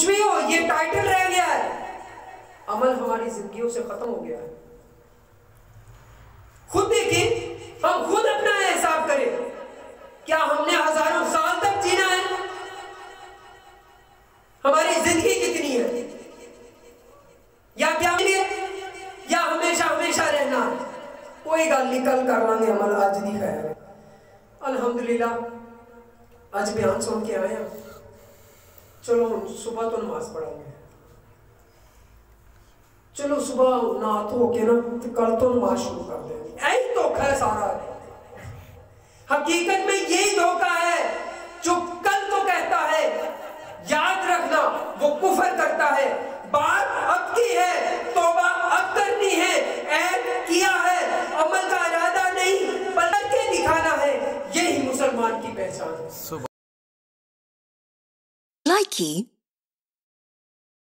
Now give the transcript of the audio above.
कुछ भी हो, ये टाइटल रह गया है, अमल हमारी जिंदगियों से खत्म हो गया है। खुद देखिए, हम खुद अपना हिसाब करें, क्या हमने हजारों साल तक जीना है? हमारी जिंदगी कितनी है? या क्या या हमेशा हमेशा रहना? कोई गल नहीं, कल कर लेंगे अमल, आज नहीं खैर। अल्हम्दुलिल्लाह आज बयान सुन के आए हैं, चलो सुबह तो नमाज पढ़ांगे, चलो सुबह नहा धो के ना कल तो नमाज शुरू कर देंगे। यही धोखा है सारा। हकीकत में यही धोखा है, जो कल को कहता है याद रखना वो कुफर करता है। बात अब की है, तौबा अब करनी है, ऐब किया है, अमल का इरादा नहीं पलट के दिखाना है, यही मुसलमान की पहचान है। Likey